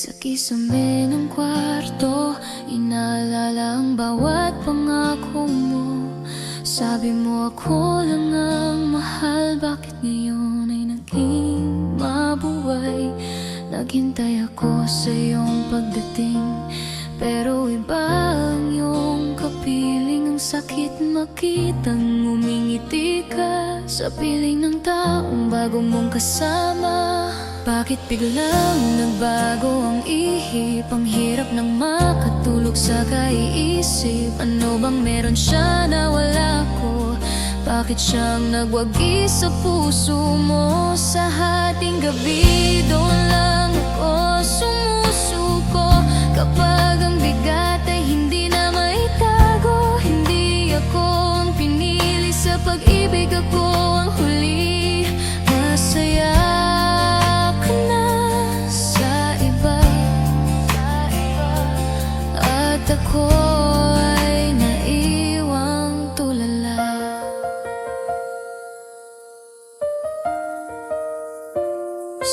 Sa kisame ng kwarto, inaalala ang bawat pangako mo. Sabi mo ako lang ang mahal, bakit ngayon ay naging mabuhay? Naghintay ako sa iyong pagdating, pero iba ang iyong kapiling. Ang sakit makitang ngumingiti ka sa piling ng taong bago mong kasama. Bakit biglang nagbago ang ihip? Ang hirap nang makatulog sa kaiisip. Ano bang meron siya na wala ko? Bakit siyang nagwagi sa puso mo? Sa hating gabi doon lang ako sumusuko. Kapag ang bigat ay hindi na maitago, hindi ako ang pinili sa pag-ibig, ako ang huli. Masaya ka na sa iba, at ako ay naiwang tulala.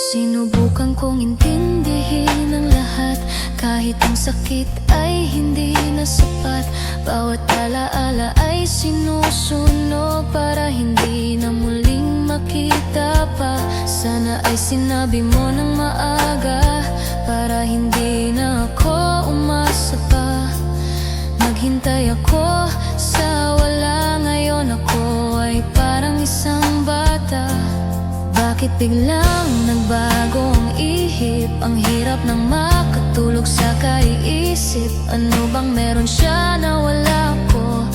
Sinubukan kong intindihin ang lahat, kahit ang sakit ay hindi na sapat. Bawat alaala ay sinusunog para hindi na muling makita pa. Sana ay sinabi mo ng maaga para hindi na ako umasa pa. Naghintay ako sa wala, ngayon ako ay parang isang bata. Bakit biglang nagbago ang ihip? Ang hirap nang makatulog sa kaiisip. Ano bang meron siya na wala ko?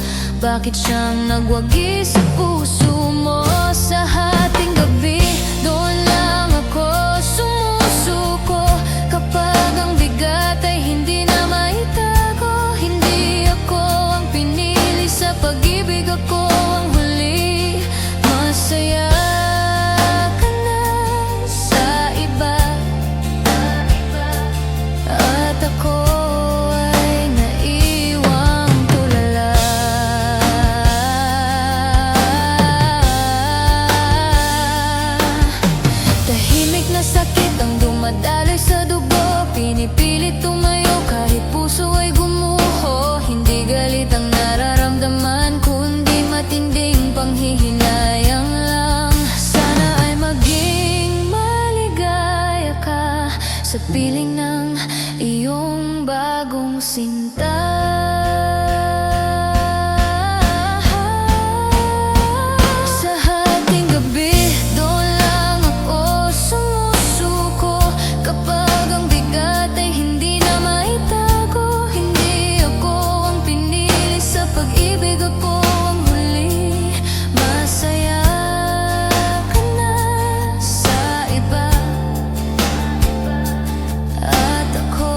Bakit siyang nagwagi sa puso mo? Sa hating gabi doon lang ako sumusuko. Kapag ang bigat ay hindi na maitago, hindi ako ang pinili sa pag-ibig, ako ang huli. Masaya ka na sa iba, at ako ay naiwang tulala. Tahimik na sakit ang dumadaloy sa dugo, pinipilit tumayo kahit puso ay gumuho. Hindi galit ang nararamdaman, kundi matinding panghihinayang lang. Sana ay maging maligaya ka sa piling ng iyong bagong sinta. Sa hating gabi doon lang ako sumusuko. Kapag ang bigat ay hindi na maitago, hindi ako ang pinili sa pag-ibig, ako ang huli. Masaya ka na sa iba, at ako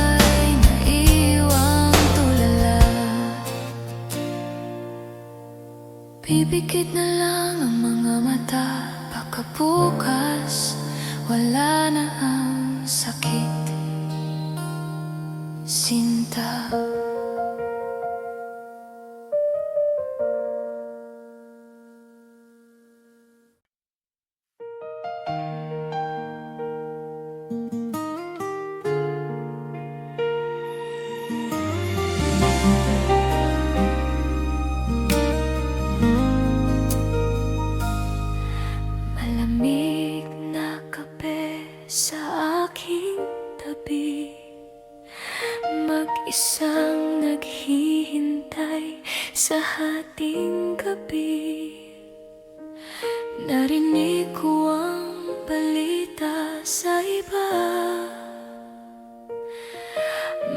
ay naiwang tulala. Pipikit na lang ang mga mata, baka bukas wala na ang sakit, sinta. Malamig na kape sa aking tabi, mag-isang naghihintay sa hating gabi. Narinig ko ang balita sa iba,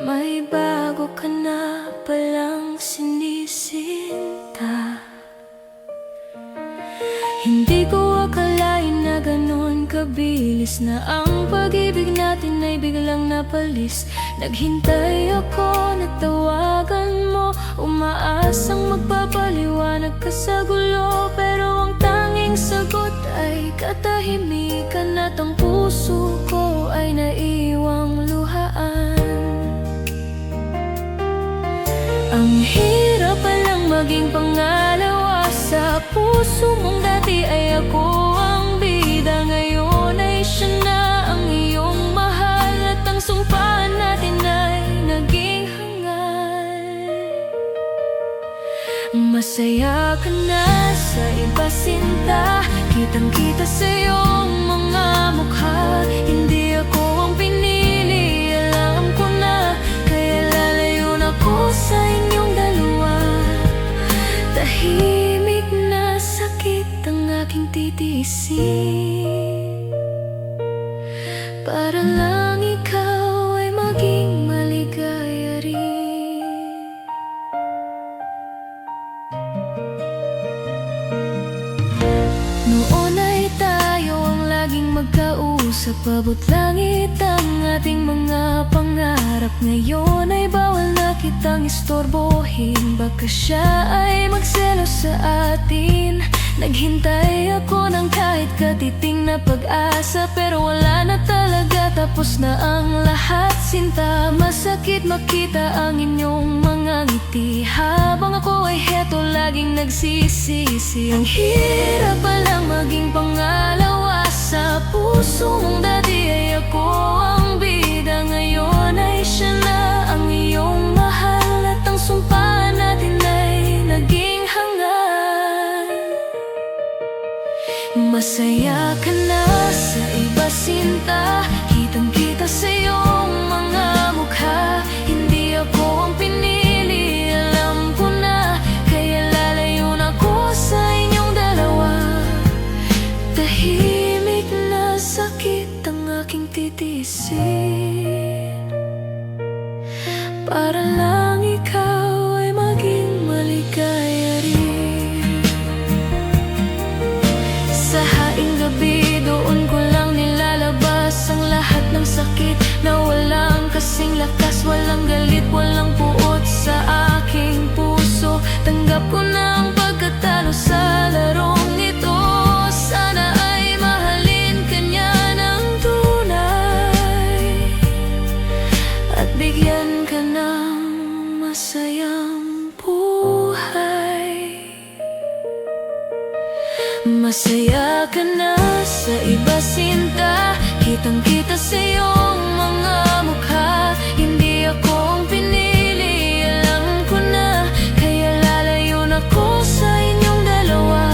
may bago ka na palang sinisinta. Hindi ko akalain na ganon kabilis na ang pag-ibig natin ay biglang napalis. Naghintay ako na tawagan mo, umaasang magpapaliwanag ka sa gulo. Pero ang tanging sagot ay katahimikan, at ang puso ko ay naiwang luhaan. Ang hirap palang maging pangalawa sa puso mong dati ay ako ang bida. Ngayon ay siya na ang iyong mahal, at ang Masaya ka na sa iba sinta, kitang-kita sa iyong mga mukha. Hindi ako ang pinili, alam ko na, kaya lalayo na ko sa inyong dalawa. Tahimik na sakit ang aking titiisin, para lang ikaw ay maging maligaya rin. Noon ay tayo ang laging magkausap, abot langit ang ating mga pangarap. Ngayon ay bawal na kitang istorbohin, baka siya ay magselos sa atin. Naghintay ako ng kahit katiting na pag-asa, pero wala na talaga, tapos na ang lahat. Sinta, masakit makita ang inyong mga ngiti, habang ako ay heto laging nagsisisi. Ang hirap palang maging pangalawa sa puso mong dati ay ako ang bida. Ngayon ay siya na ang iyong mahal, at ang sumpa natin ay naging hangad. Masaya ka na sa iba sinta, kitang-kita sa iyong mga mukha. Hindi ako ang pinili, alam ko na, kaya lalayo na ko sa inyong dalawa. Tahimik na sakit ang aking titiisin, para lang ikaw ay maging maligaya rin. Sa haing gabi, doon ko lang nilalabas ang lahat ng sakit na walang kasing lakas. Walang galit, walang puot sa aking puso. Tanggap ko na ang pagkatalo sa larong ito. Sana ay mahalin ka niya ng tunay, at bigyan ka ng masayang buhay. Masaya ka na sa iba sinta, kitang-kita sa iyong mga mukha. Hindi ako ang pinili, alam ko na, kaya lalayo na ko sa inyong dalawa.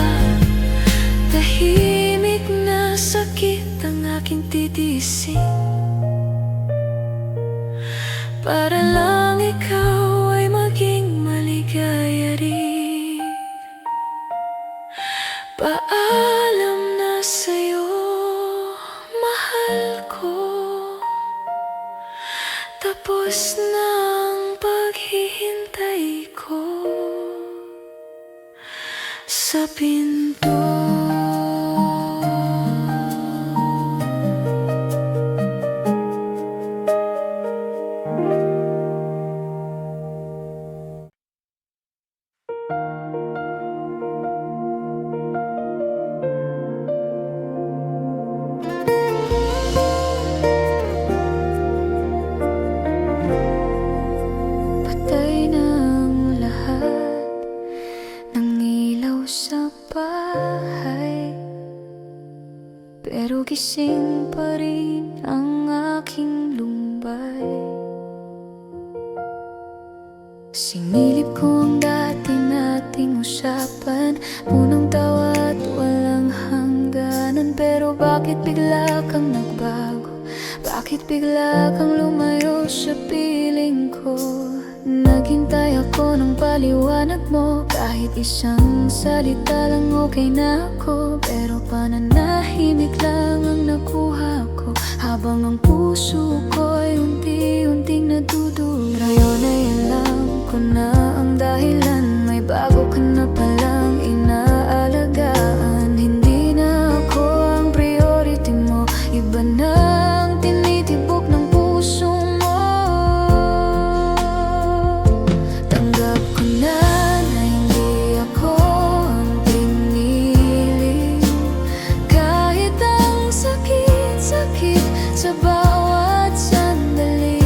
Tahimik na sakit ang aking titiisin, para lang ikaw ay maging maligaya rin. Paalam na sa'yo, mahal ko, tapos na ang paghihintay ko sa pinto. Patay na ang lahat ng ilaw sa bahay, pero gising pa rin ang aking lumbay. Sinilip ko ang dati nating usapan, punong tawa at walang hangganan. Pero bakit bigla kang nagbago? Bakit bigla kang lumayo sa piling ko? Naghintay ako ng paliwanag mo, kahit isang salita lang okay na ako. Pero pananahimik lang ang nakuha ko, habang ang puso ko'y unti-unting nadudura. Ngayon ay alam ko na ang dahilan, may bago ka na palang inaalagaan. Hindi na ako ang priority mo, iba na ang tinitibok ng puso mo. Tanggap ko na hindi ako ang pinili, kahit ang sakit-sakit sa bawat sandali.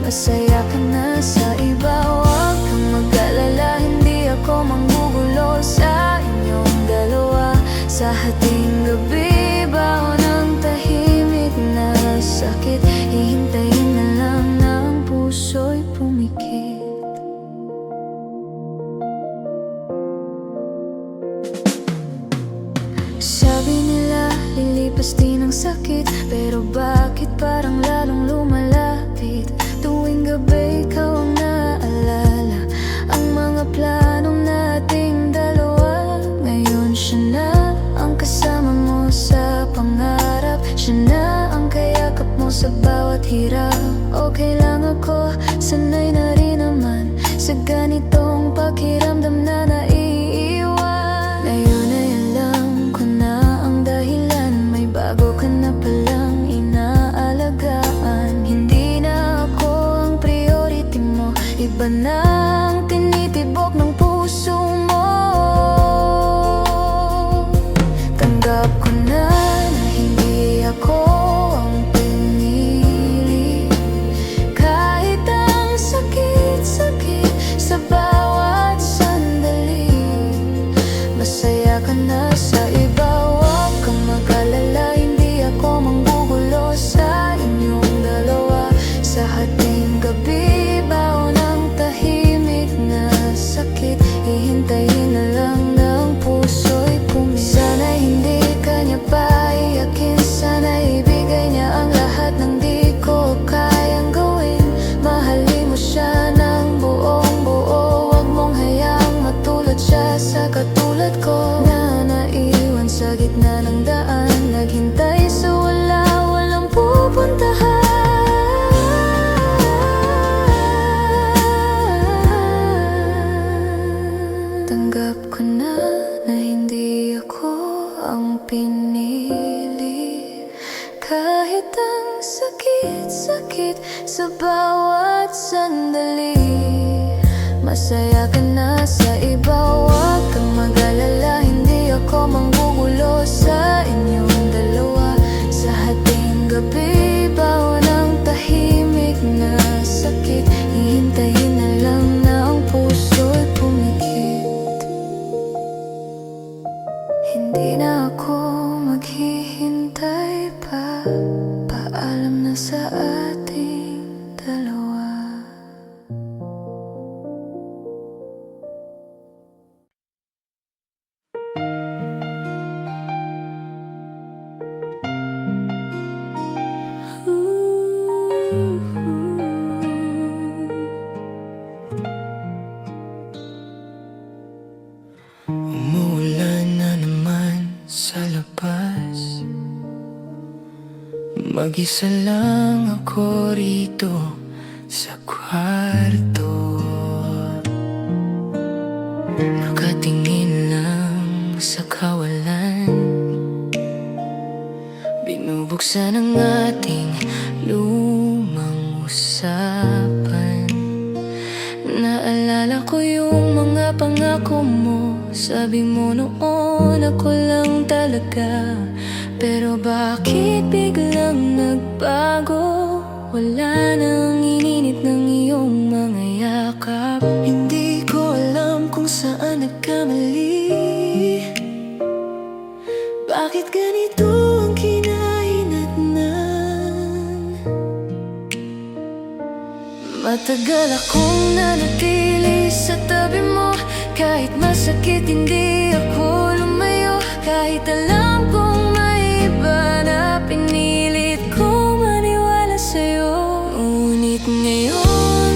Masaya ka na sa iba, huwag kang mag-alala, hindi ako manggugulo sa inyong dalawa. Sa hating gabi, baho ng tahimik na sakit, hihintayin na lang na ang puso'y pumikit. sa bawat hirap. Okay lang ako, sanay na rin naman sa ganitong pakiramdam na naiiwan. Ngayon ay alam ko na ang dahilan, may bago ka na palang inaalagaan. Hindi na ako ang priority mo, iba na ang tinitibok ng puso mo. Tanggap ko na hindi ako ang pinili, kahit ang sakit-sakit sa bawat sandali. Masaya ka na sa iba, huwag kang mag-alala, hindi ako manggugulo sa inyong dalawa. Sa hating gabi, baon ng tahimik na sakit, hihintayin na lang ng puso'y pumili. Sana'y hindi kanya paiyakin, sana'y ibigay niya ang lahat ng di ko kayang gawin. Mahalin mo siya ng buong buo, huwag mong hayaang matulad siya sa katulad ko, na naiwan sa gitna ng daan, naghintay sa wala, walang pupuntahan. Tanggap ko na hindi ako ang pinili, kahit ang sakit-sakit sa bawat sandali. Masaya ka na sa iba, huwag kang mag-alala, hindi ako manggugulo sa inyong dalawa. Sa hating gabi, baon ng tahimik na sakit, hihintayin na lang na ang puso'y pumikit. Hindi na ako maghihintay pa, paalam na sa ating dalawa. Umuulan na naman sa labas, mag-isa lang ako rito sa kwarto. Nakatingin lang sa kawalan, binubuksan ang ating lumang usapan. Naalala ko yung mga pangako mo, sabi mo noon ako lang talaga. Pero bakit biglang nagbago? Wala nang ininit ng iyong mga yakap. Hindi ko alam kung saan nagkamali. Bakit ganito ang kinahinatnan? Matagal akong nanatili sa tabi mo, kahit masakit hindi ako lumayo. Kahit alam kong may iba na, pinilit kong maniwala sa'yo. Ngunit ngayon,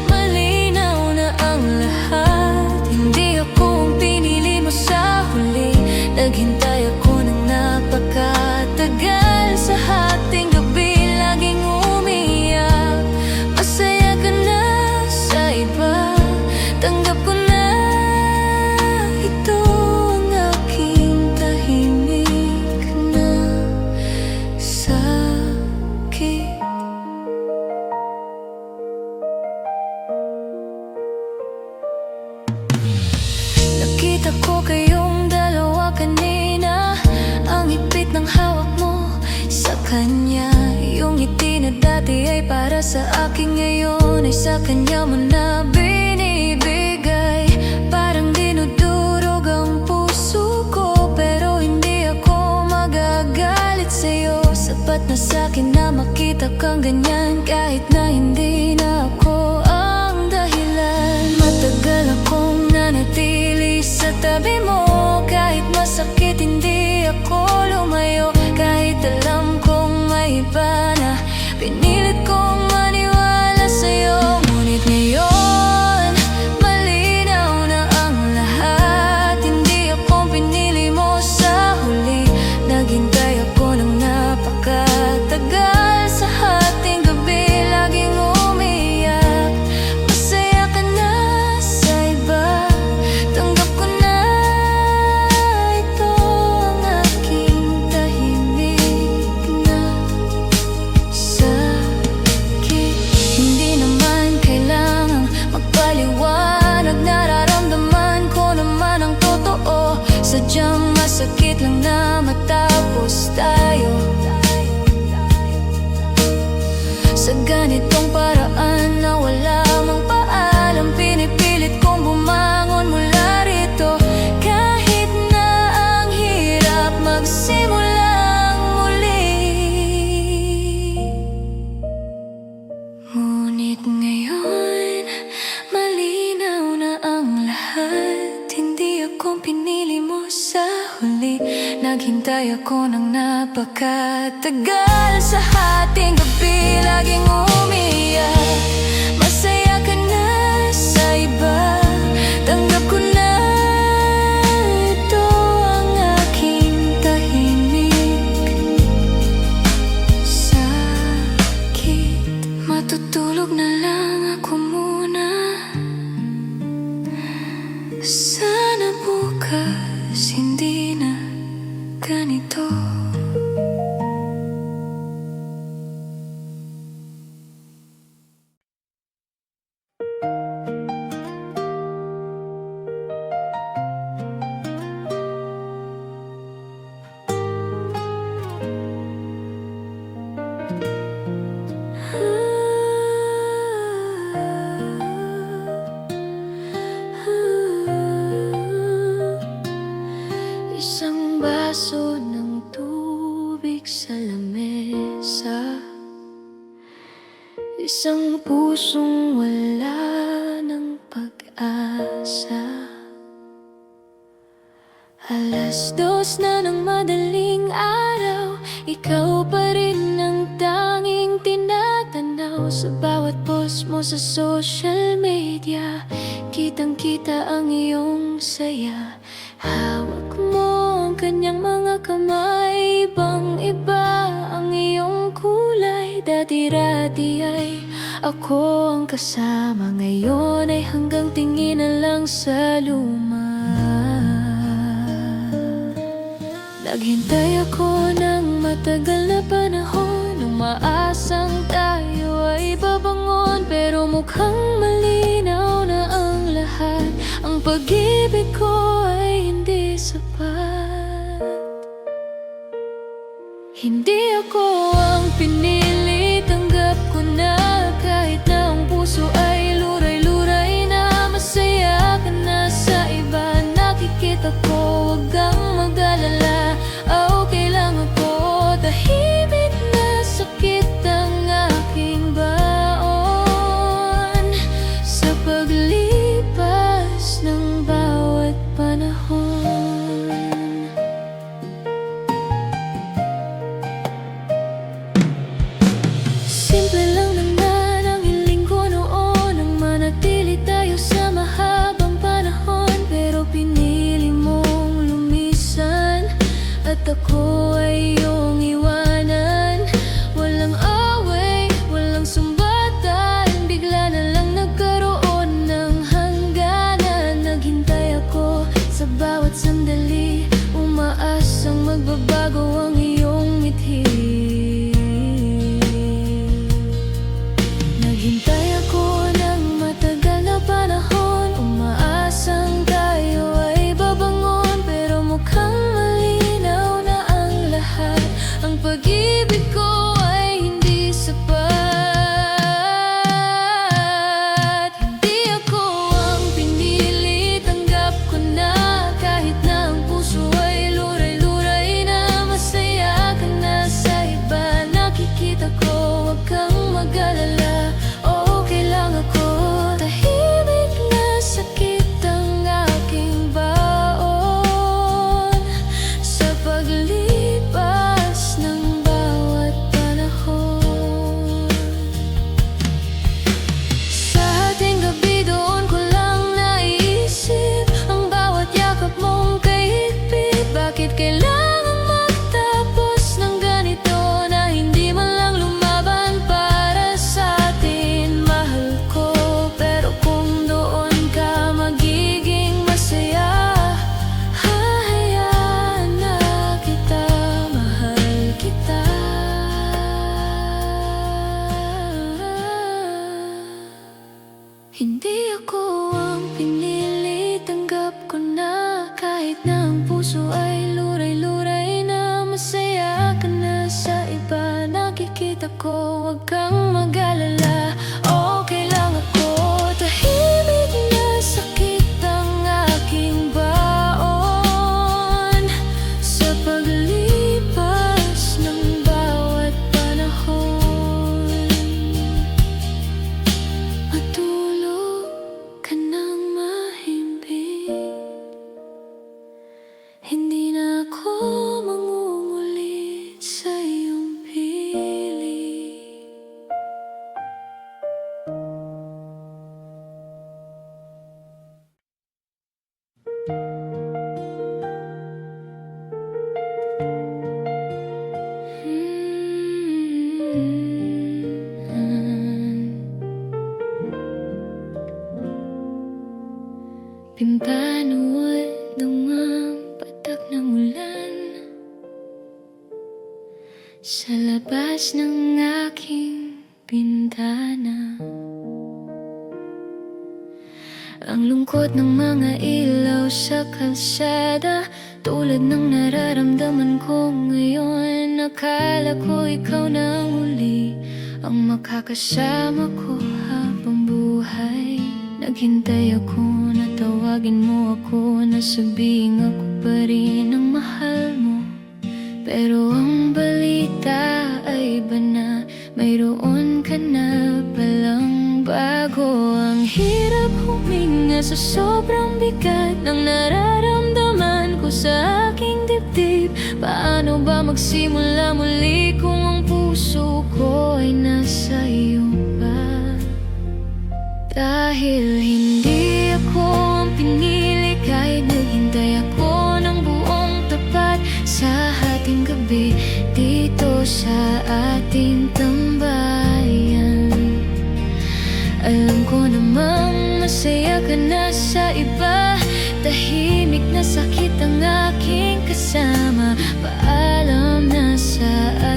malinaw na ang lahat. Hindi ako ang pinili mo sa huli, naghintay ako ng napakatagal. Sa hating gabi, laging umiyak. Masaya ka na sa iba, tanggap ko na ito ang aking tahimik na sakit. Nakita ko kayong dalawa kanina, ang higpit ng hawak mo sa kanya. Yung ngiti na dati ay para sa akin, ngayon ay sa kanya mo na binibigay. Parang dinudurog ang puso ko, pero hindi ako magagalit sa'yo. Sapat na sa'kin na makita kang ganyan, kahit na hindi na ako ang dahilan. Matagal akong nanatili sa tabi mo, kahit masakit hindi ako lumayo. Kahit alam kong may iba na, pinilit kong maniwala sa'yo. Ngunit ngayon, malinaw na ang lahat. Hindi ako pinili mo sa huli, naghintay ako ng napakatagal. Sa napakatagal. Sa ating gabi laging umiyak. Masaya ka na sa iba, tanggap ko na ito ang aking tahimik. Sakit, matutulog na lang ako muna. Sana bukas hindi na ganito. Isang baso ng tubig sa lamesa, isang pusong wala ng pag-asa. 2:00 na ng madaling araw, ikaw pa rin ang tanging tinatanaw. Sa bawat post mo sa social media, kitang-kita ang iyong saya. Hawak mo ang kanyang mga kamay, ibang-iba ang iyong kulay. Dati-rati ay ako ang kasama, ngayon ay hanggang tingin na lang sa luma. Naghintay ako ng matagal na panahon, umaasang tayo ay babangon. Pero mukhang malinaw na ang lahat, ang pag-ibig ko ay hindi sapat. Hindi ako ang pinili, tanggap ko na. Kahit na ang puso ay luray-luray na, masaya ka na sa iba. Nakikita ko, wag kang mag-alala. Okay lang ako, tahimik na sakit ang aking baon. Sa paglipas ng bawat panahon, simple lang naman ang hiling ko noon, ang manatili tayo sa mahabang panahon. Pero pinili mong lumisan at ako ay iyong iwanan. Walang away, walang sumbatan, bigla na lang nagkaroon ng hangganan. Naghintay ako sa bawat sandali, umaasang magbabago ang iyong mithi. Naghintay ako ng matagal na panahon, umaasang tayo ay babangon. Pero mukhang malinaw na ang lahat, ang pag-ibig ko ay hindi sapat. Hindi ako ang pinili, tanggap ko na. Kahit na ang puso ay luray-luray na, masaya ka na sa iba. Nakikita ko, wag kang mag-alala. Okay lang ako, tahimik na sakit ang aking baon. Sa paglipas ng bawat panahon, sa ating gabi doon ko lang naiisip ang bawat yakap mong kahigpit. Bakit kailangang magtapos ng ganito, na hindi man lang lumaban para sa atin? Mahal ko, pero kung doon ka magiging masaya, hahayaan na kita, mahal kita. Hindi ako ang pinili, tanggap ko na. Kahit na ang puso ay luray-luray na, masaya ka na sa iba. Nakikita ko, wag kang mag-alala. Okay lang ako, tahimik na sakit ang aking baon. Sa paglipas ng bawat panahon, matulog ka nang mahimbing. Hindi na ako mangunguli, sa labas ng aking bintana. Ang lungkot ng mga ilaw sa kalsada, tulad ng nararamdaman ko ngayon. Akala ko ikaw na ang uli, ang makakasama ko habang buhay. Naghintay ako na tawagin mo ako, na sabihing ako pa rin ang mahal mo. Pero ang balita ay iba na, mayroon ka na palang bago. Ang hirap huminga sa sobrang bigat ng nararamdaman ko sa aking dibdib. Paano ba magsimula muli kung ang puso ko ay nasa iyo pa? Dahil hindi ako ang pinili, kahit naghintay ako ng buong tapat sa ating gabi dito sa ating tambayan. Alam ko namang masaya ka na sa iba, tahimik na sakit ang aking kasama. Paalam na sa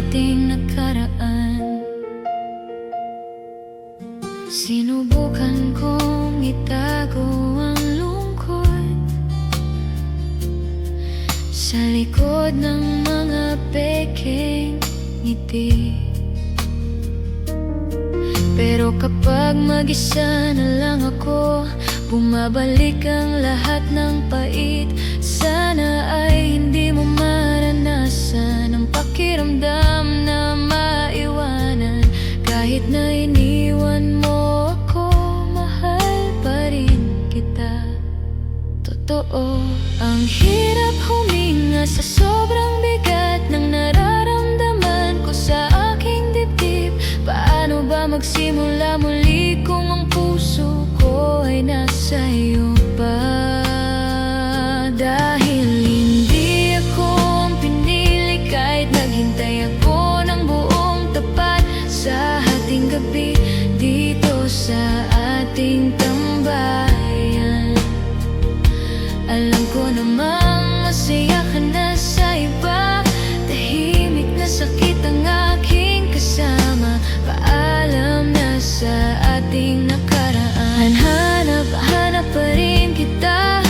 ating nakaraan. Sinubukan kong itago ang lungkot sa likod ng mga peking ngiti. Pero kapag mag-isa na lang ako, bumabalik ang lahat ng pait. Sana ay hindi mo maranasan ang pakiramdam na maiwanan. Kahit na iniwan mo ako, mahal pa rin kita. Totoo, ang hirap huminga sa sobrang bigat ng nararamdaman ko sa aking dibdib. Paano ba magsimula muli kung ang puso ko ay nasa iyo pa? Dahil hindi ako ang pinili, kahit naghintay ako ng buong tapat sa ating gabi dito sa ating tambayan. Alam ko namang masaya ka na sa iba, tahimik na sakit ang aking kasama. Paalam na sa ating nakaraan. Hanap pa rin kita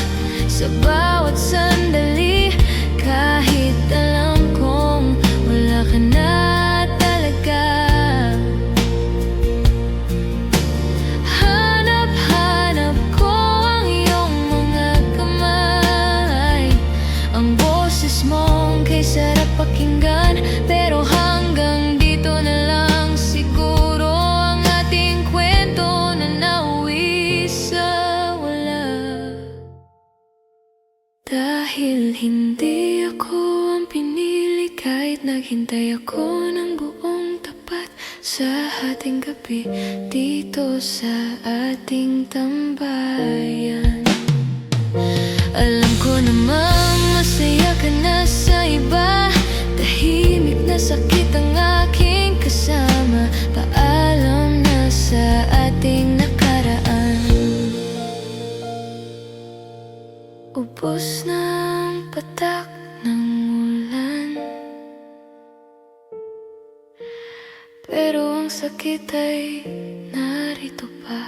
sa bawat sandali, kahit alam kong wala ka na talaga. Hanap ko ang iyong mga kamay, ang boses mong kay sarap pakinggan. Pero hanggang dito na lang siguro ang ating kwento na nauwi sa wala. Dahil hindi ako ang pinili, kahit naghintay ako ng buong tapat sa ating gabi dito sa ating tambayan. Alam ko namang masaya ka na sa iba, tahimik na sakit ang aking kasama. Paalam na sa ating nakaraan. Ubos na ang patak ng ulan, pero ang sakit ay narito pa.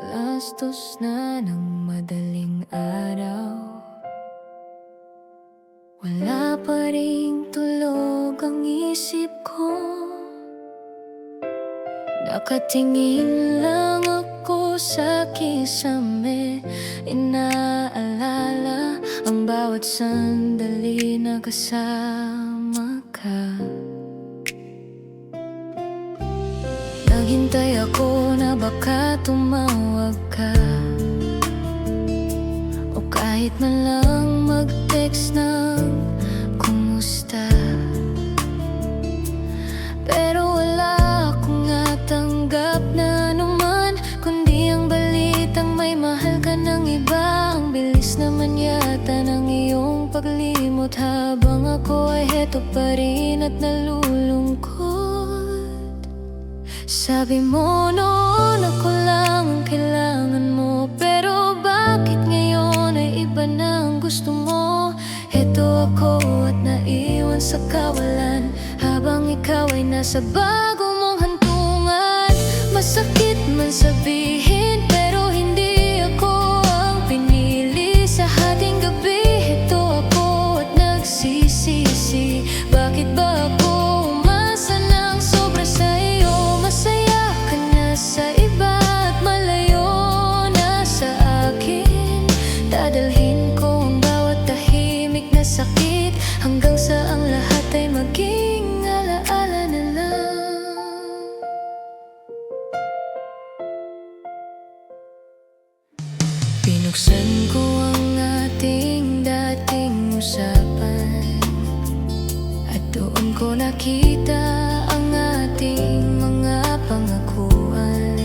Alas 2 na ng madaling araw, wala pa ring tulog ang isip ko. Nakatingin lang ako sa kisame, inaalala ang bawat sandali na kasama ka. Naghintay ako na baka tumawag ka, o kahit man lang mag-text ng kumusta. Pero wala akong natanggap na naman, kundi ang balitang may paglimot, habang ako ay heto pa rin at nalulungkot. Sabi mo noon ako lang ang kailangan mo, pero bakit ngayon ay iba na ang gusto mo? Heto ako at naiwan sa kawalan, habang ikaw ay nasa bago mong hantungan. Masakit man sabihin, pero hindi ako ang pinili sa hating gabi. Heto ako at nagsisisi, bakit ba ako umasa ng sobra sa iyo? Masaya ka na sa iba at malayo na sa akin. Dadalhin ko ang bawat tahimik na sakit, hanggang sa ang lahat ay maging alaala na lang. Pinuksan ko ang ating dating usapan, at doon ko nakita ang ating mga pangakuan.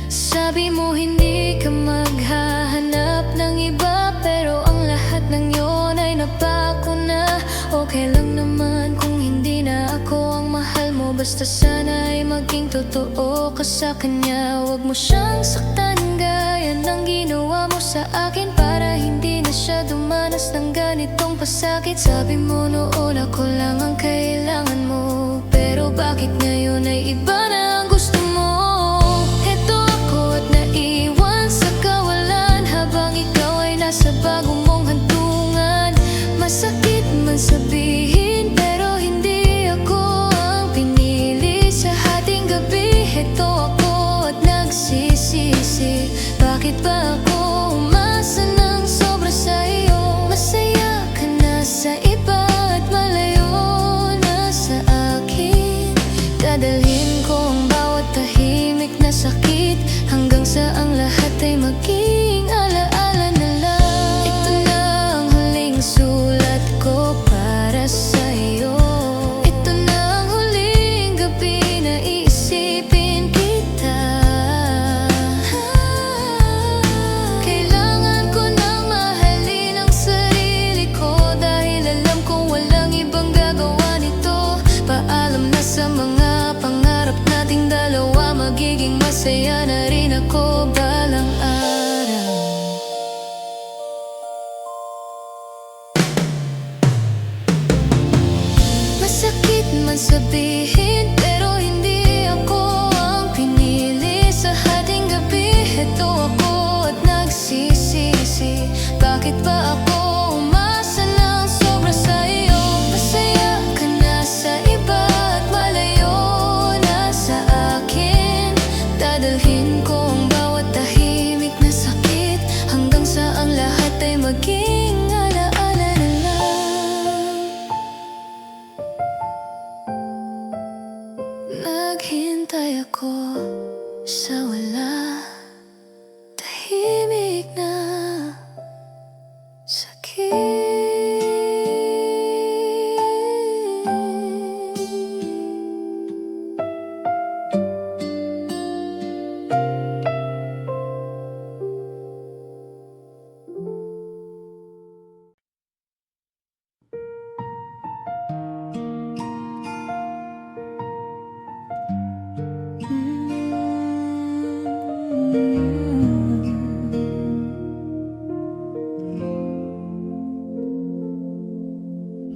Sabi mo hindi ka maghahanap ng iba, pero ang lahat ng yon ay napako na. Okay lang naman kung hindi na ako ang mahal mo, basta sana ay maging totoo ka sa kanya. Huwag mo siyang saktan gaya ng ginawa mo sa akin, para hindi na siya dumanas ng ganitong pasakit. Sabi mo noon ako lang ang kailangan mo, pero bakit ngayon ay iba na ang gusto mo? Heto ako at naiwan sa kawalan, habang ikaw ay nasa bago mong hantungan. Masakit man sabihin, pero hindi ako ang pinili sa hating gabi. Heto ako at nagsisisi, bakit ba ako umasa ng sobra sa iyo? Masaya ka na sa iba at malayo na sa akin. Dadalhin ko ang bawat tahimik na sakit, hanggang sa ang lahat ay maging alaala na lang. Ito na ang huling sulat ko para sa iyo. Ito na ang huling gabi na iisipin kita. Kailangan ko nang mahalin ang sarili ko, dahil alam kong walang ibang gagawa nito. Paalam na sa mga pangarap nating dalawa, magiging masaya na rin ako balang araw. Masakit man sabihin, pero hindi ako ang pinili sa hating gabi. Heto ako at nagsisisi, bakit ba ako umasa ng sobra sa iyo? Masaya ka na sa iba at malayo na sa akin. Dadalhin ko ang bawat tahimik na sakit, hanggang sa ang lahat ay maging alaala na lang. Naghintay ako sa wala, tahimik na sakit.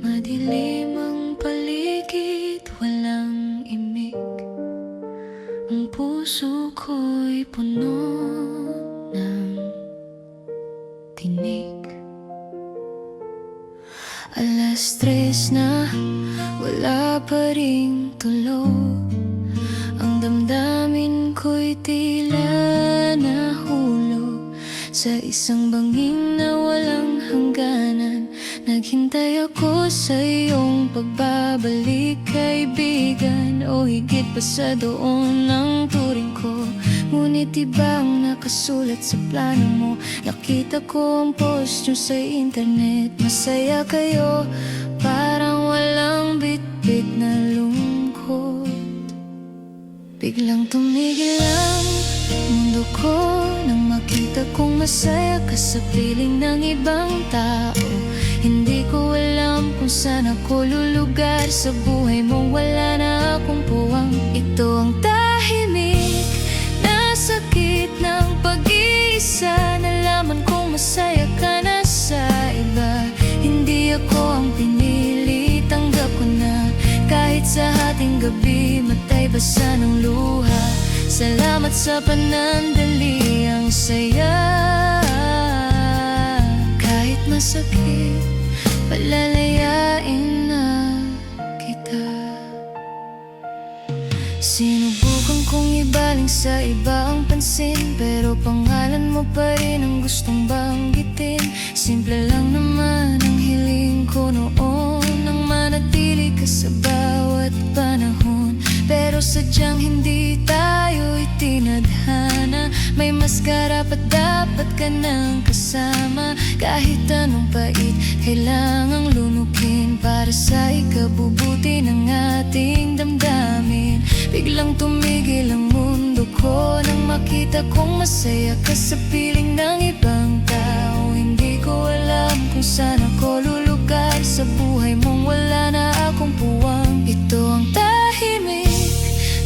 Madilim ang paligid, walang imik. Ang puso ko'y puno ng tinik. 3:00 na, wala pa ring tulog. Ang damdamin ko'y tila nahulog sa isang bangin na walang hangganan. Naghintay ako sa iyong pagbabalik, kaibigan, o higit pa sa doon ang turing ko. Ngunit ibang nakasulat sa plano mo. Nakita ko ang post nyo sa internet. Masaya kayo, parang walang bit-bit na lungkot. Biglang tumigil ang mundo ko. nang makita kong masaya ka sa piling ng ibang tao. Hindi ko alam kung saan ako lulugar sa buhay mong wala na akong puwang. Ito ang tahimik na sakit ng pag-iisa. Nalaman kong masaya ka na sa iba. Hindi ako ang pinili, tanggap ko na. Kahit sa hating gabi, matay basa ng luha. Salamat sa panandali, ang saya. Kahit masakit, palalayain na kita. Sinubukan kong ibaling sa iba ang pansin, pero pangalan mo pa rin ang gustong banggitin. Simple lang naman ang hiling ko noon, nang manatili ka sa bawat panahon. Pero sadyang hindi tayo itinadhana. May mas karapat dapat ka nang kasama. Kahit anong pait kailangang lunukin para sa ikabubuti ng ating damdamin. Biglang tumigil ang mundo ko nang makita kong masaya ka sa piling ng ibang tao. Hindi ko alam kung saan ako lulugar sa buhay mong wala na akong puwang. Ito ang tahimik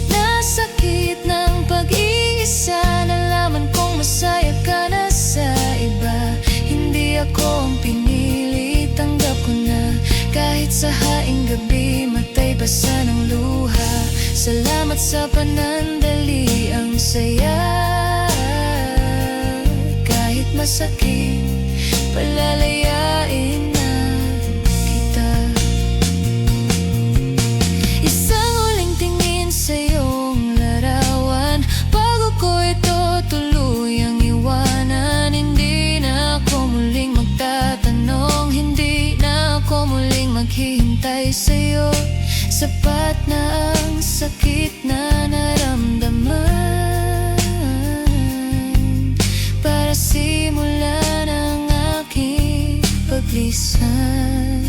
na sakit ng pag-iisa. Nalaman kong masaya ka na sa iba. Hindi ako ang pinili, tanggap ko na. Kahit sa haing gabi, matay basa ng luha. Salamat sa panandali, ang saya. Kahit masakit, palalayain na kita. Isang uling tingin sa iyong larawan, bago ko ito tuluyang iwanan. Hindi na ako muling magtatanong, hindi na ako muling maghihintay sa'yo. Sapat na ang sakit na naramdaman para simulan ang aking paglisan.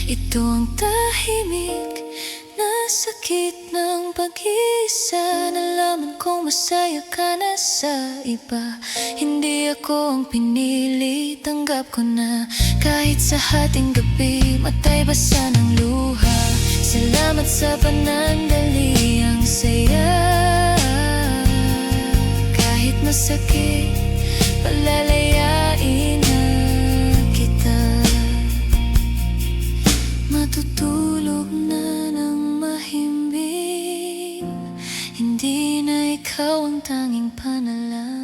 Ito ang tahimik na sakit ng pag-isa. Nalaman kong masaya ka na sa iba. Hindi ako ang pinili, tanggap ko na. Kahit sa hating gabi, matay basa ng luha. Salamat sa panandali, ang saya. Kahit masakit, palalayain na kita. Matutulog na ng mahimbing, hindi na ikaw ang tanging panalangin.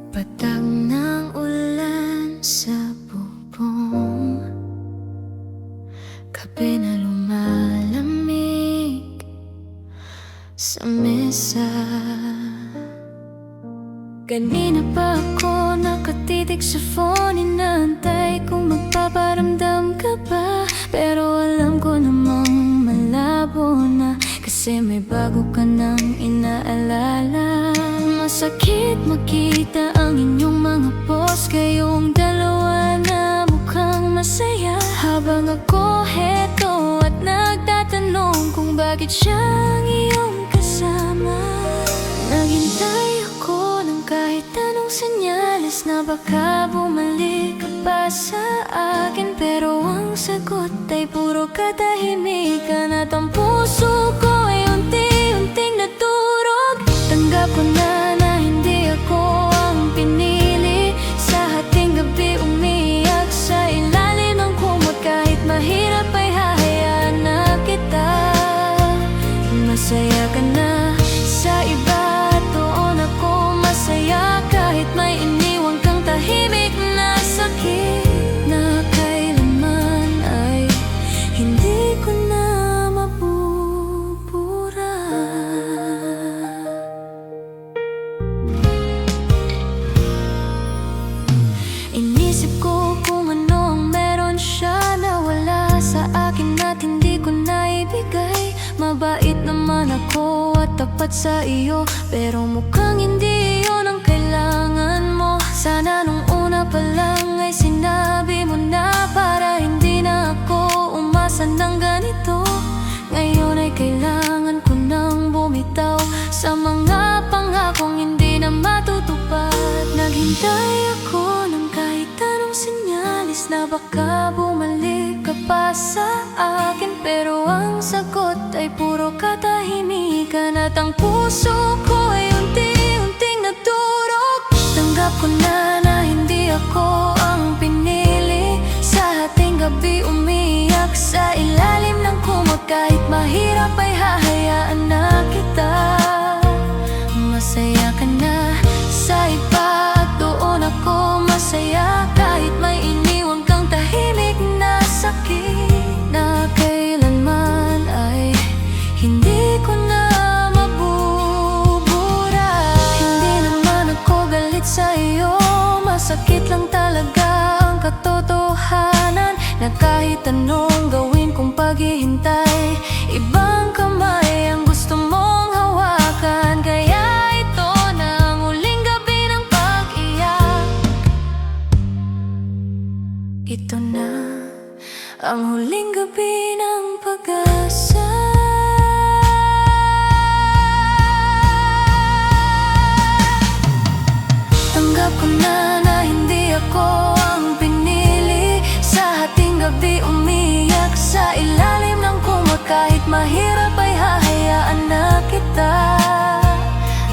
Patak ng ulan sa bubong, kape na lumalamig sa mesa. Kanina pa ako nakatitig sa phone, inaantay kung magpaparamdam ka ba. Pero alam ko namang malabo na, kasi may bago ka nang inaalala. Masakit makita ang inyong mga post, kayong dalawa na mukhang masaya, habang ako heto at nagtatanong kung bakit siyang iyong kasama. Naghintay ako ng kahit anong senyales na baka bumalik ka pa sa akin, pero ang sagot ay puro katahimikan at ang puso ko ay unti-unting nadurog. Tanggap ko na hindi ako ang pinili. Sa hating gabi umiyak sa ilalim ng kumot, kahit mahirap ay hahayaan na kita. Masaya ka na sa iba, doon ako masaya. Kahit may iniwang kang tahimik na sakit na kailanman ay hindi ko na mabubuhay. at hindi ko naibigay. Mabait naman ako at tapat sa iyo, pero mukhang hindi iyon ang kailangan mo. Sana nung una pa lang ay sinabi mo na, para hindi na ako umasa ng ganito. Ngayon ay kailangan ko nang bumitaw sa mga pangakong hindi na matutupad. Naghintay ako ng kahit anong sinyalis na baka bumalik ka pa sa akin, pero ang sagot ay puro katahimikan at ang puso ko ay unti-unting nadurog. Tanggap ko na hindi ako ang pinili. Sa ating gabi umiyak sa ilalim ng kumot, kahit mahirap ay hahayaan na kita. Masaya ka na sa iba at doon ako masaya, kahit may iniwan kang tahimik na sakit na kailanman ay hindi ko na mabubura. Hindi naman ako galit sa iyo, masakit lang talaga ang katotohanan na kahit anong gawin kong paghihintay, ibang kamay ang gusto mong hawakan. Kaya ito na ang huling gabi ng pag-iyak. Ito na ang huling gabi ng pag-asa. Tanggap ko na hindi ako ang pinili. Sa ating gabi umiyak sa ilalim ng kumot, kahit mahirap ay hahayaan na kita.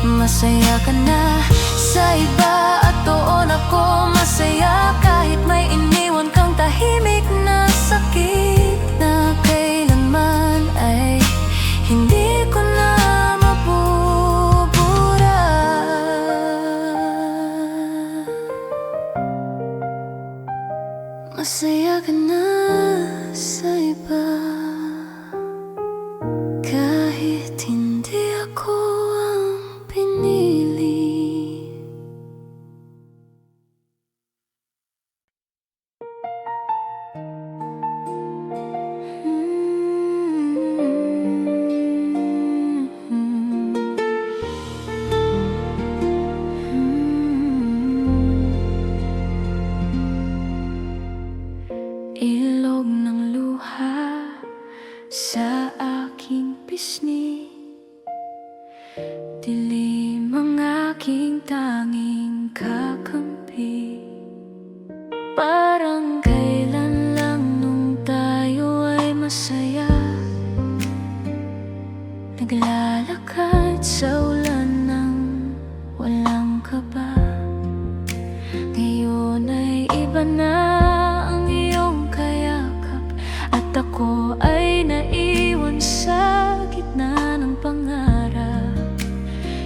Masaya ka na sa iba at doon ako masaya, kahit may iniwan kang tahimik na sakit na kailanman ay hindi ko na mabubura. Masaya ka na sa iba, kahit hindi ako ang pinili. Ilog ng luha sa aking pisngi, dilim ang aking tanging kakampi. Parang kailan lang nung tayo ay masaya, naglalakad sa ulan ng walang kaba. Ngayon ay iba na ang iyong kayakap, at ako ay naiwan sa gitna ng pangarap.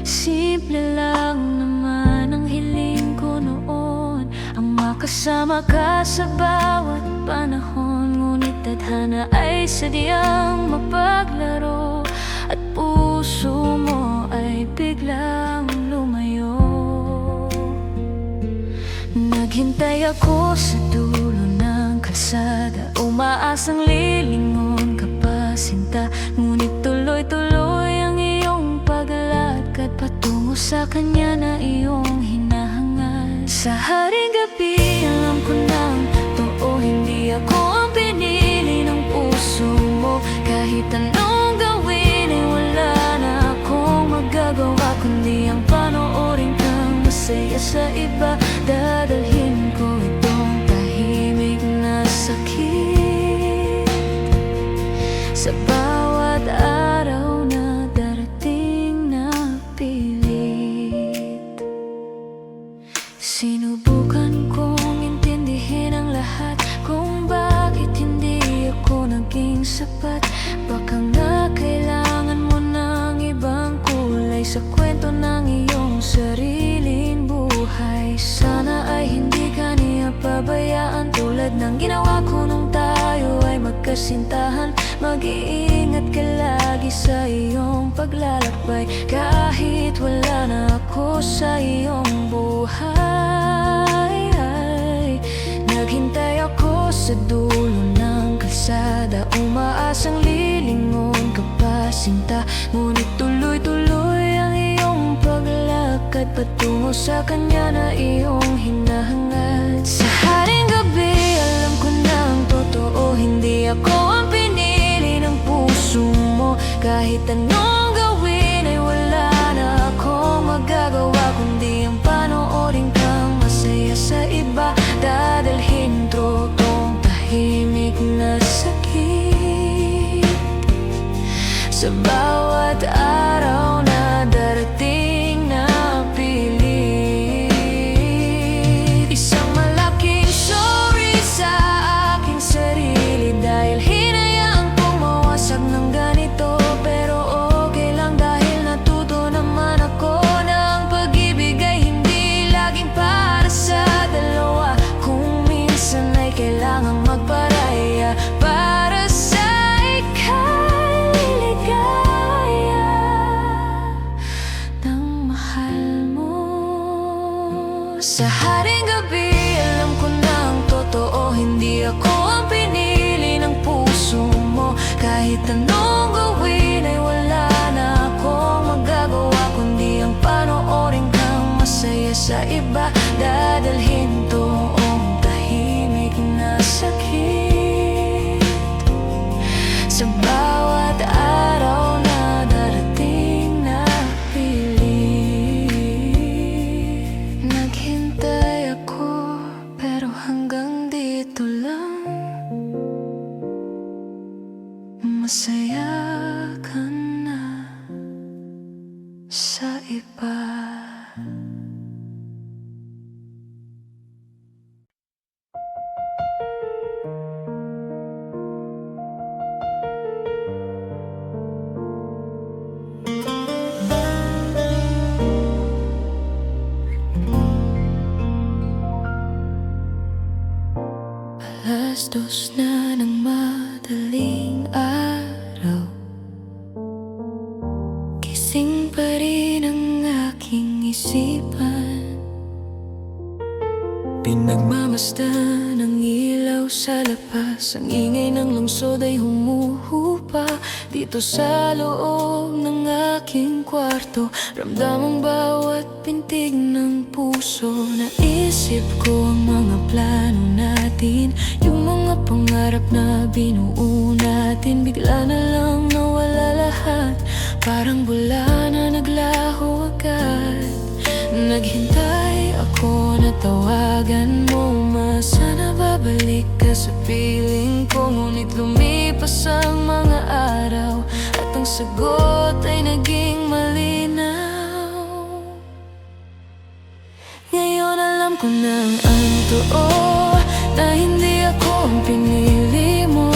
Simple lang naman ang hiling ko noon, ang makasama ka sa bawat panahon. Ngunit tadhana ay sadyang mapaglaro, at puso mo ay biglang lumayo. Naghintay ako sa dulo ng kalsada, umaasang lilingon ka pa sinta. Ngunit tuloy-tuloy ang iyong paglalakad patungo sa kanya na iyong hinahangad. Sa haring gabi alam ko nang totoo, hindi ako ang pinili ng puso mo. Kahit anong gawin ay wala na akong magagawa, kundi ang panoorin kang masaya sa iba. Dadalhin ko itong tahimik na sakit sa bawat araw na darating na pilit. Sinubukan kong intindihin ang lahat, kung bakit hindi ako naging sapat. Baka nga kailangan mo ng ibang kulay sa kwento ng iyong sariling buhay. Sana ay hindi ka niya pabayaan, tulad ng ginawa ko nung tayo ay magkasintahan. Mag-iingat ka lagi sa iyong paglalakbay, kahit wala na ako sa iyong buhay. Naghintay ako sa dulo ng kalsada, kalsada, umaasang lilingon ka pa sinta. Ngunit tuloy-tuloy ang iyong paglakad patungo sa kanya na iyong hinahangad. Sa haring gabi, alam ko na ang totoo, hindi ako ang pinili ng puso mo. Kahit anong gawin ay wala na akong magagawa, kundi ang panoorin kang masaya sa iba. Dadalhin totong tahimik na sakit sa bawat araw na darating na pilit. Isang malaking sorry sa aking sarili dahil hinayaan kong mawasag ng ganito. Pero okay lang dahil natuto naman ako na ang pag-ibig ay hindi laging para sa dalawa. Kung minsan ay kailangang magparaya para sa ika'y liligaya ng mahal mo. Sa haring gabi, alam ko na ang totoo, hindi ako ang pinili ng puso mo. Kahit anong gawin ay wala na akong magagawa, kundi ang panoorin kang masaya sa iba. Dadalhin toong tahimik na sakit sa bawat araw na darating na pilit. Naghintay ako pero hanggang dito lang. Masaya ka na sa iba. Alas 2 na ng madaling araw, gising pa rin ang aking isipan. Pinagmamasdan ng ilaw sa labas, ang ingay ng lungsod ay humuhupa dito sa loob ng aking kwarto. Ramdam ang bawat pintig ng puso. Naisip ko ang mga plano natin, yung mga pangarap na binuo natin. Bigla na lang nawala lahat, parang bula na naglaho agad. Naghintay ako na tawagan mo, sana babalik ka sa piling ko. Ngunit lumipas ang mga araw at ang sagot ay naging malinaw. Ngayon alam ko na ang totoo, na hindi ako ang pinili mo.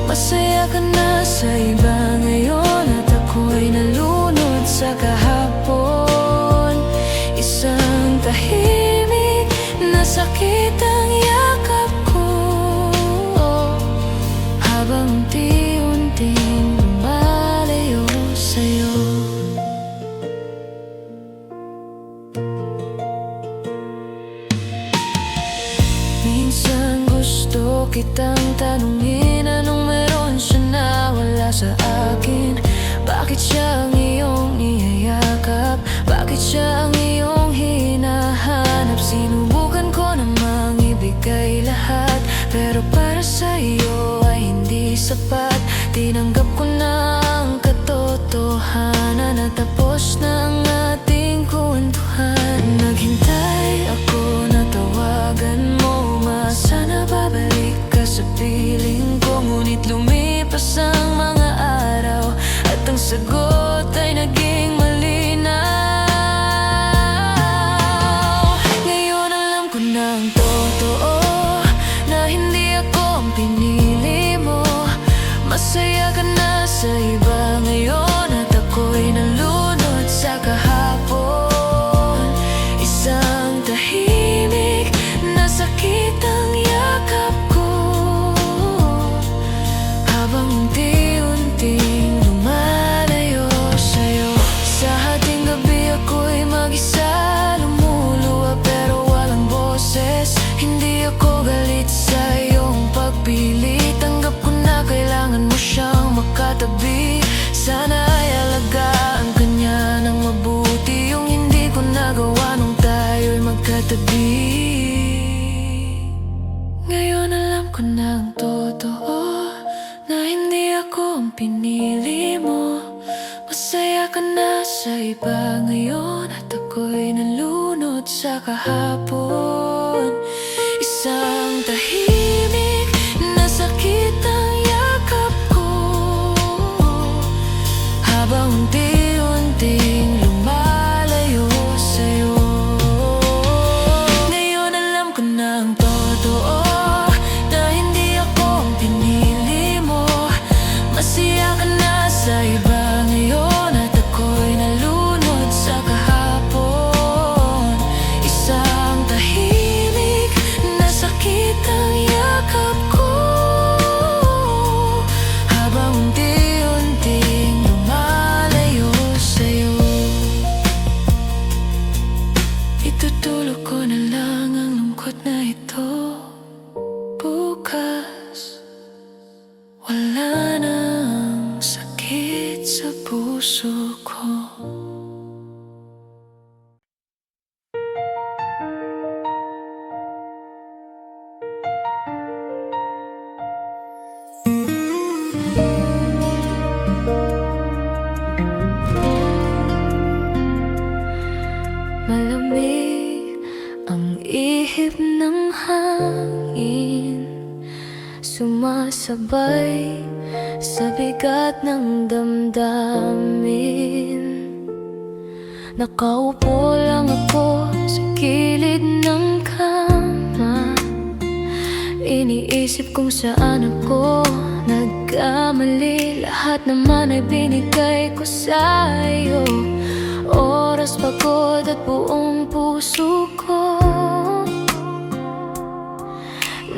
Masaya ka na sa iba ngayon at ako'y nalunod sa kahapon. Isang tahimik na sakit ang yakap ko, habang unti-unting lumalayo sa'yo. Minsan gusto kitang tanungin, anong meron siya na wala sa akin? Bakit siya ang iyong niyayakap? Bakit siya ang iyong hinahanap? Sinubukan ko namang ibigay lahat, pero para sa iyo ay hindi sapat. Tinanggap ko na ang katotohanan at tapos na ang ating kwentuhan. Naghintay ako na tawagan mo, sana babalik ka sa piling ko. Ngunit lumipas ang mga araw at ang sagot ay naging malinaw. Ngayon alam ko na ang totoo, na hindi ako ang pinili mo. Masaya ka na sa iba ngayon at ako'y nalunod sa kahapon. Isang tahimik na sakit ang yakap ko, habang unti-unting lumalayo sa'yo. Sa hating gabi ako'y mag-isa, lumuluwa pero walang boses. Hindi ako galit sa iyong pagpili, tanggap ko ang pinili mo. Masaya ka na sa iba ngayon, at ako'y nalunod sa kahapon. Isang tahimik na sakit ang yakap ko, habang unti-unting lumalayo sa'yo. Ngayon alam ko na ang totoo, na hindi ako ang pinili mo. Masaya ka na sa iba ngayon, at ako'y nalunod sa kahapon. Isang tahimik na sakit ang yakap ko, habang unti-unting lumalayo sa'yo. Itutulog ko na lang ang lungkot na ito. Bukas wala nang sakit sa puso ko. Malamig ang ihip ng hangin, sumasabay sa bigat ng damdamin. Nakaupo lang ako sa gilid ng kama, iniisip kung saan ako nagkamali. Lahat naman ay binigay ko sa'yo, oras, pagod at buong puso ko.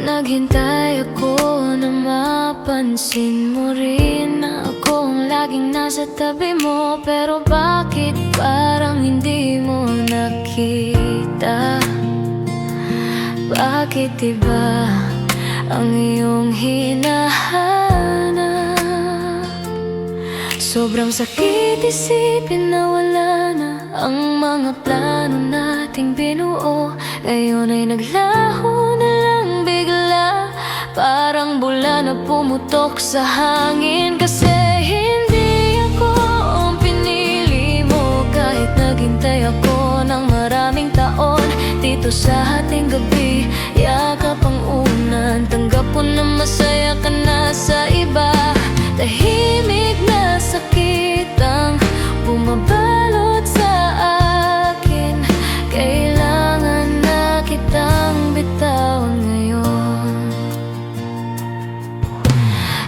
Naghintay ako na mapansin mo rin na ako ang laging nasa tabi mo. Pero bakit parang hindi mo nakita? Bakit iba ang iyong hinahanap? Sobrang sakit isipin na wala na ang mga plano nating binuo. Ngayon ay naglaho na lang bigla, parang bula na pumutok sa hangin. Kasi hindi ako ang pinili mo, kahit naghintay ako ng maraming taon. Dito sa ating gabi, yakap ang unan. Tanggap ko na masaya ka na sa iba. Tahimik na sakit ang bumabalot sa akin. Kailangan na kitang bitawan ngayon.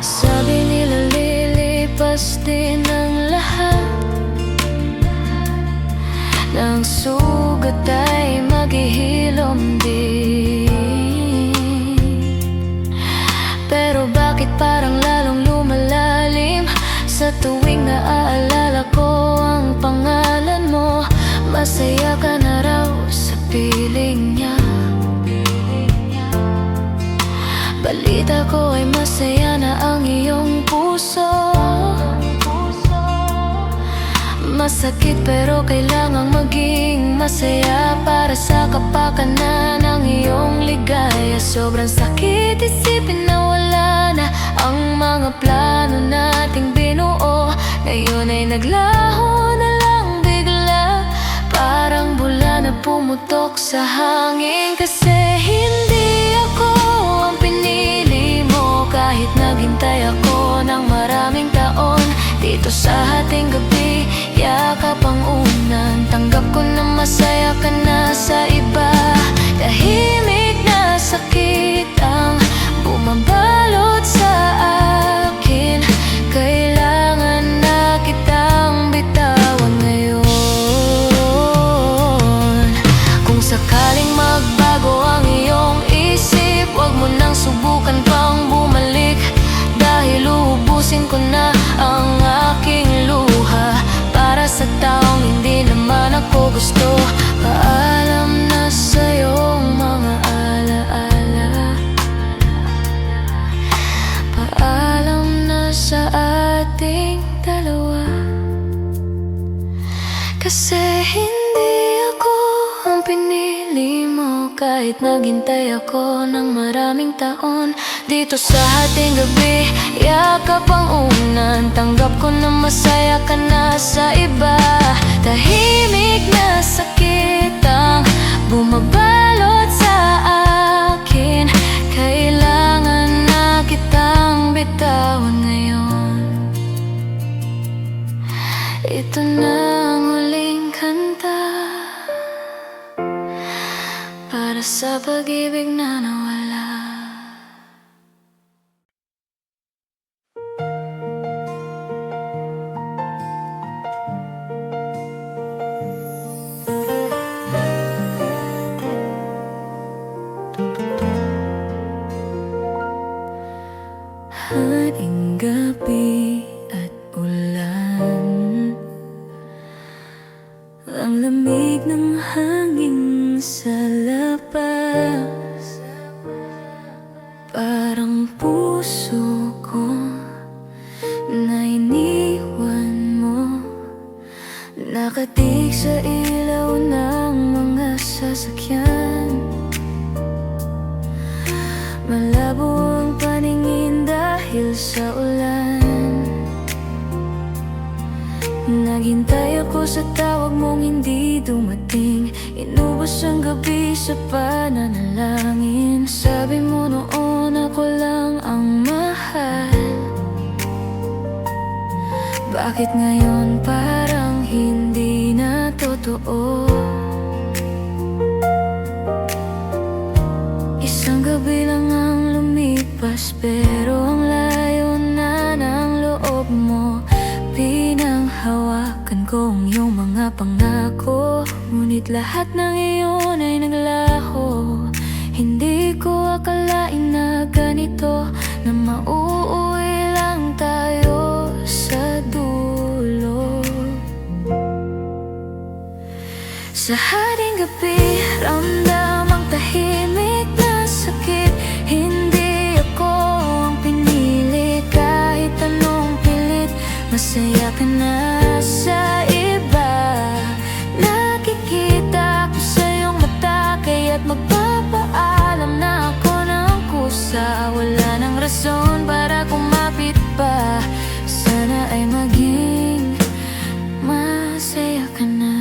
Sabi nila lilipas din ang lahat, ng sugat ay maghihilom din. Pero bakit parang lalong lumalalim sa tuwing naaalala ko ang pangalan mo? Masaya ka na raw sa piling niya. Balita ko ay masaya na ang iyong puso. Masakit pero kailangang maging masaya para sa kapakanan ng iyong ligaya. Sobrang sakit isipin na wala na ang mga plano nating binuo. Ngayon ay naglaho na lang bigla, parang bula na pumutok sa hangin. Kasi hindi ako ang pinili mo, kahit naghintay ako ng maraming taon. Dito sa ating gabi, yakap ang unan. Tanggap ko na masaya ka na sa iba. Tahimik na sakit ang bumabalot sa akin. Kailangan na kitang bitawan ngayon. Kung sakaling magbago ang iyong isip, huwag mo nang subukan pang bumalik, dahil uubusin ko na ang aking luha para sa taong hindi naman ako gusto. Paalam na sa'yong mga alaala, paalam na sa ating dalawa. Kasi hindi ako ang pinili mo, kahit naghintay ako ng maraming taon. Dito sa ating gabi, yakap ang unan. masaya ka na sa iba. Tahimik na sakit ang bumabalot sa akin. Kailangan na kitang bitawan ngayon. Ito na ang huling kanta para sa pag-ibig na nawala. Haring gabi at ulan, ang lamig ng hangin sa labas, parang puso ko na iniwan mo, nakatig sa ilaw ng mga sasakyan. Malabo ang paningin dahil sa ulan. Naghintay ako sa tawag mong hindi dumating. Inubos ang gabi sa pananalangin. Sabi mo noon ako lang ang mahal. Bakit ngayon parang hindi na totoo? Isang gabi lang ang lumipas, pero ang layo na ng loob mo. Pinanghawakan ko ang iyong mga pangako, ngunit lahat ng iyon ay naglaho. Hindi ko akalain na ganito, na mauuwi lang tayo sa dulo. Sa haring gabi, ramdam ang tahimik na sakit. Hindi ako ang pinili, kahit anong pilit. Masaya ka na sa iba. Nakikita ko sa iyong mata, kaya't magpapaalam na ako ng kusa. Wala nang rason para kumapit pa. Sana ay maging masaya ka na.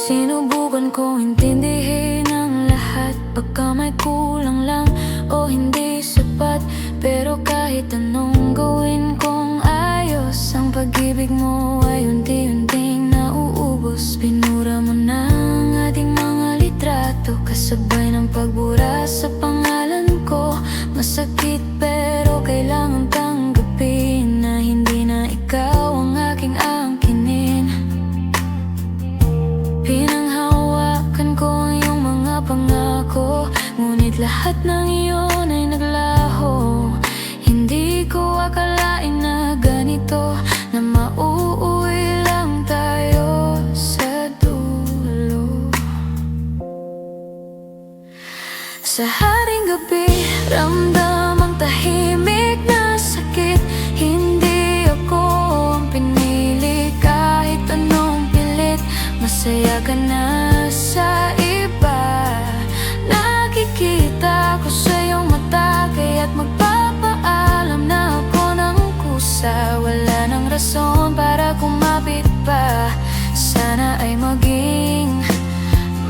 Sinubukan kong intindihin ang lahat, baka may kulang lang o hindi sapat. Pero kahit anong gawin kong ayos, ang pag-ibig mo ay unti-unting nauubos. Pinura mo na ang ating mga litrato, kasabay ng pagbura sa pangalan ko. Masakit pero kailangan tanggapin na hindi na ikaw ang aking angkinin. Pinanghawakan ko ang iyong mga pangako, ngunit lahat ng iyon ay naglaho. Hindi ko akalain na ganito, na mauuwi lang tayo sa dulo. Sa haring gabi, ramdam ang tahimik na sakit. Hindi ako ang pinili, kahit anong pilit. Masaya ka na sa iba. Nakikita ko sa iyong mata, kaya't magpapaalam na ako ng kusa. Wala nang rason para kumapit pa. Sana ay maging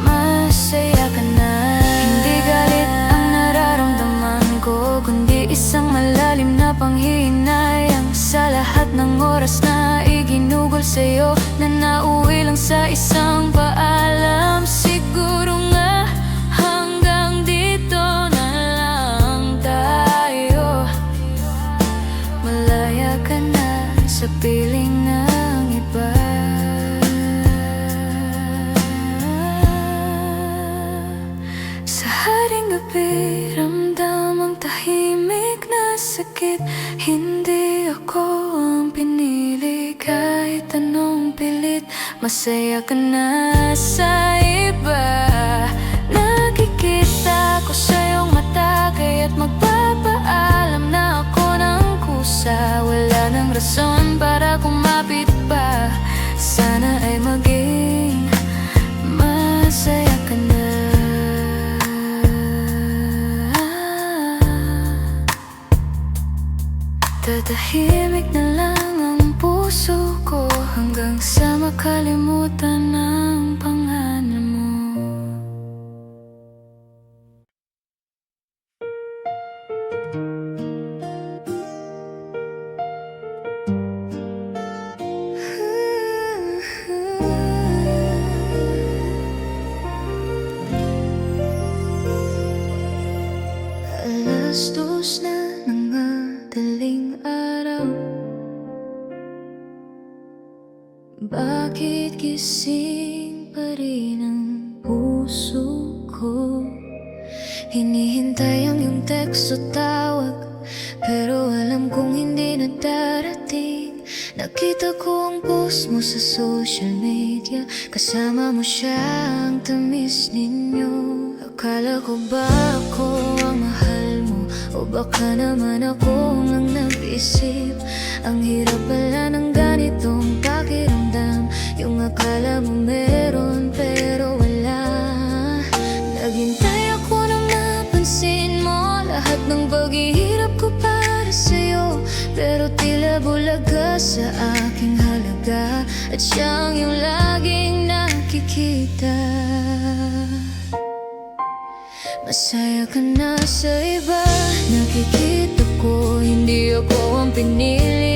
masaya ka na. Hindi galit ang nararamdaman ko, kundi isang malalim na panghihinayang sa lahat ng oras na iginugol sa'yo, na nauwi lang sa isang paalam. Siguro nga hanggang dito na lang tayo. Malaya ka na sa piling ng iba. Sa haring gabi, ramdam ang tahimik na sakit. Hindi ako ang pinili, kahit anong pilit. Masaya ka na sa iba. Nakikita ko sa iyong mata, kaya't magpapaalam na ako ng kusa. Wala nang rason para kumapit pa. Sana ay maging Tahimik na lang ang puso ko hanggang sa makalimutan ang pangalan mo. Alas 2 na ng madaling araw, bakit gising pa rin ang puso ko? Hinihintay ang iyong text o tawag, pero alam kong hindi na darating. Nakita ko ang post mo sa social media, kasama mo siya, ang tamis ninyo. Akala ko ba ako ang mahal mo, o baka naman ako ang nag-isip? Ang hirap pala ng ganitong pakiramdam, yung akala mo meron pero wala. Naghintay ako na mapansin mo lahat ng paghihirap ko para sa'yo, pero tila bulaga sa aking halaga, at siyang yung laging nakikita. Masaya ka na sa iba, nakikita ko hindi ako ang pinili